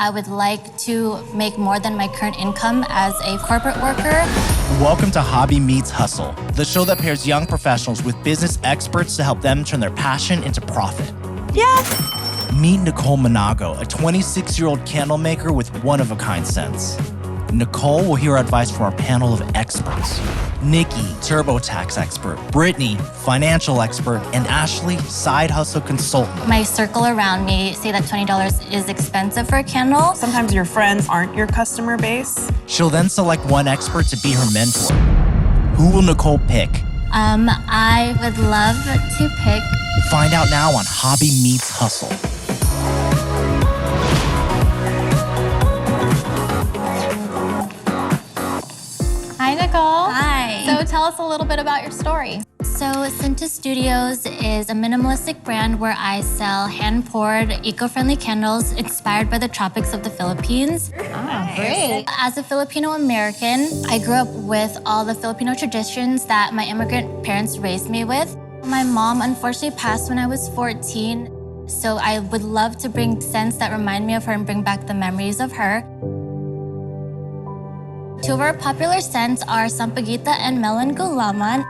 I would like to make more than my current income as a corporate worker. Welcome to Hobby Meets Hustle, the show that pairs young professionals with business experts to help them turn their passion into profit. Yeah. Meet Nicole Monago, a 26-year-old candle maker with one-of-a-kind sense. Nicole will hear advice from our panel of experts. Nikki, TurboTax expert, Brittany, financial expert, and Ashley, side hustle consultant. My circle around me say that $20 is expensive for a candle. Sometimes your friends aren't your customer base. She'll then select one expert to be her mentor. Who will Nicole pick? I would love to pick. Find out now on Hobby Meets Hustle. Hi, Nicole. Hi. So tell us a little bit about your story. So Cinta Studios is a minimalistic brand where I sell hand-poured, eco-friendly candles inspired by the tropics of the Philippines. Oh, great. As a Filipino American, I grew up with all the Filipino traditions that my immigrant parents raised me with. My mom unfortunately passed when I was 14, so I would love to bring scents that remind me of her and bring back the memories of her. Two of our popular scents are Sampaguita and Melon Gulaman.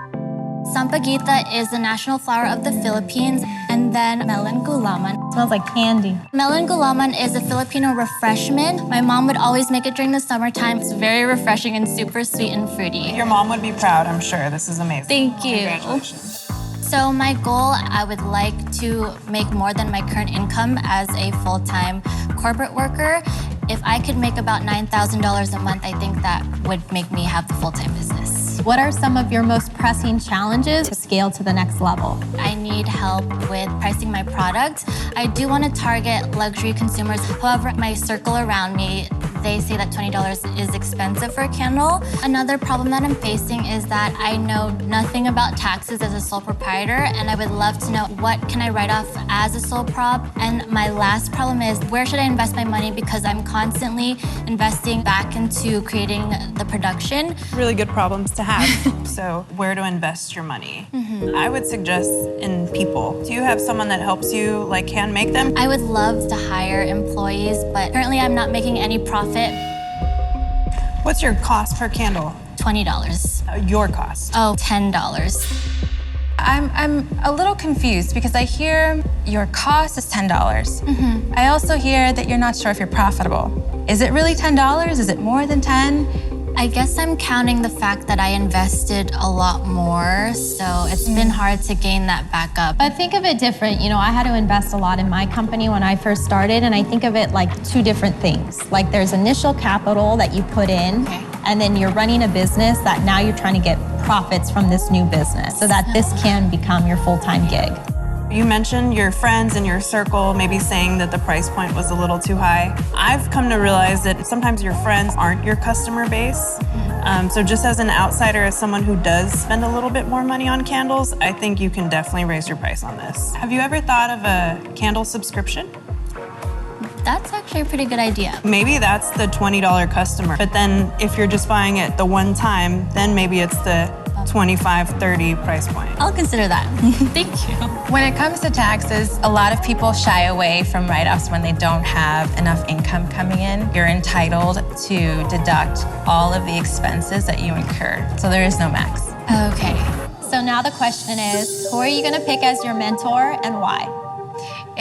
Sampaguita is the national flower of the Philippines, and then Melon Gulaman. Smells like candy. Melon Gulaman is a Filipino refreshment. My mom would always make it during the summertime. It's very refreshing and super sweet and fruity. Your mom would be proud, I'm sure. This is amazing. Thank you. Congratulations. So my goal, I would like to make more than my current income as a full-time corporate worker. If I could make about $9,000 a month, I think that would make me have the full-time business. What are some of your most pressing challenges to scale to the next level? I need help with pricing my product. I do want to target luxury consumers. However, my circle around me, they say that $20 is expensive for a candle. Another problem that I'm facing is that I know nothing about taxes as a sole proprietor, and I would love to know what can I write off as a sole prop. And my last problem is where should I invest my money, because I'm constantly investing back into creating the production. Really good problems to have. So where to invest your money? I would suggest in people. Do you have someone that helps you like hand make them? I would love to hire employees, but currently I'm not making any profit. What's your cost per candle? $20. Your cost. Oh, $10. I'm a little confused because I hear your cost is $10. I also hear that you're not sure if you're profitable. Is it really $10? Is it more than 10? I guess I'm counting the fact that I invested a lot more, so it's been hard to gain that back up. But think of it different. You know, I had to invest a lot in my company when I first started, and I think of it like two different things. Like there's initial capital that you put in, and then you're running a business that now you're trying to get profits from this new business so that this can become your full-time gig. You mentioned your friends in your circle maybe saying that the price point was a little too high. I've come to realize that sometimes your friends aren't your customer base. So just as an outsider, as someone who does spend a little bit more money on candles, I think you can definitely raise your price on this. Have you ever thought of a candle subscription? That's actually a pretty good idea. Maybe that's the $20 customer, but then if you're just buying it the one time, then maybe it's the $25, $30 price point. I'll consider that. Thank you. When it comes to taxes, a lot of people shy away from write-offs when they don't have enough income coming in. You're entitled to deduct all of the expenses that you incur, so there is no max. Okay. So now the question is, who are you gonna pick as your mentor and why?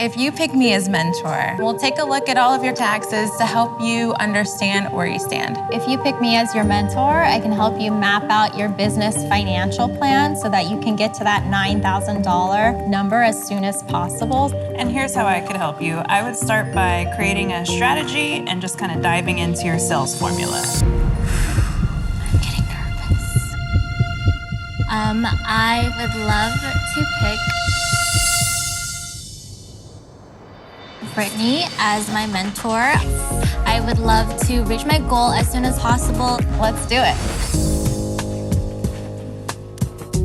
If you pick me as mentor, we'll take a look at all of your taxes to help you understand where you stand. If you pick me as your mentor, I can help you map out your business financial plan so that you can get to that $9,000 number as soon as possible. And here's how I could help you. I would start by creating a strategy and just kind of diving into your sales formula. I'm getting nervous. I would love to pick Brittany as my mentor. I would love to reach my goal as soon as possible. Let's do it.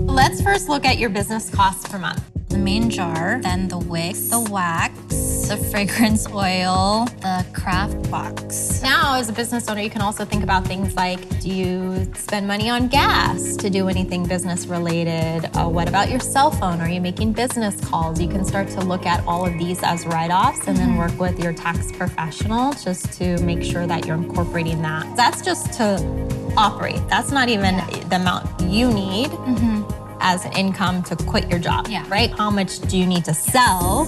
Let's first look at your business costs per month. The main jar, then the wicks, the wax, the fragrance oil, the craft box. Now, as a business owner, you can also think about things like, do you spend money on gas to do anything business related? What about your cell phone? Are you making business calls? You can start to look at all of these as write-offs and then work with your tax professional just to make sure that you're incorporating that. That's just to operate. That's not even the amount you need as an income to quit your job, right? How much do you need to sell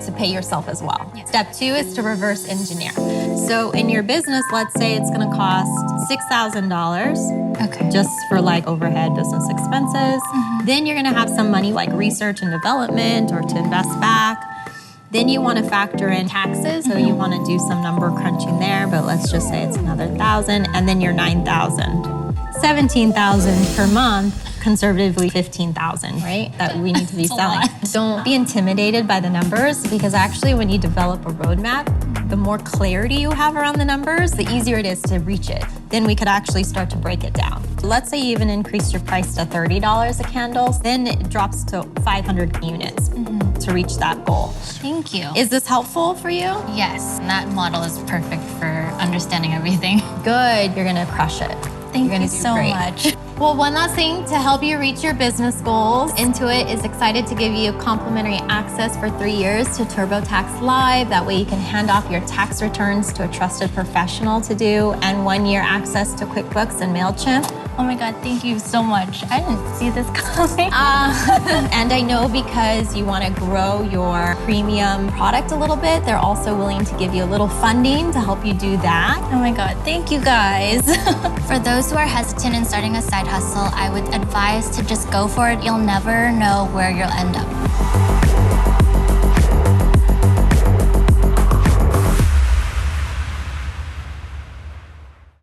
to pay yourself as well? Step 2 is to reverse engineer. So in your business, let's say it's gonna cost $6,000 just for like overhead business expenses. Then you're gonna have some money like research and development or to invest back. Then you wanna factor in taxes. So you wanna do some number crunching there, but let's just say it's another 1,000 and then you're 9,000. 17,000 per month, conservatively 15,000, right? That we need to be selling. Don't be intimidated by the numbers because actually when you develop a roadmap, the more clarity you have around the numbers, the easier it is to reach it. Then we could actually start to break it down. Let's say you even increase your price to $30 a candle, then it drops to 500 units to reach that goal. Thank you. Is this helpful for you? Yes, that model is perfect for understanding everything. Good, you're gonna crush it. Thank You're gonna you do so great. much. Well, one last thing to help you reach your business goals, Intuit is excited to give you complimentary access for 3 years to TurboTax Live. That way you can hand off your tax returns to a trusted professional to do, and 1 year access to QuickBooks and MailChimp. Oh my God, thank you so much. I didn't see this coming. And I know because you want to grow your premium product a little bit, they're also willing to give you a little funding to help you do that. Oh my God, thank you guys. For those who are hesitant in starting a side hustle, I would advise to just go for it. You'll never know where you'll end up.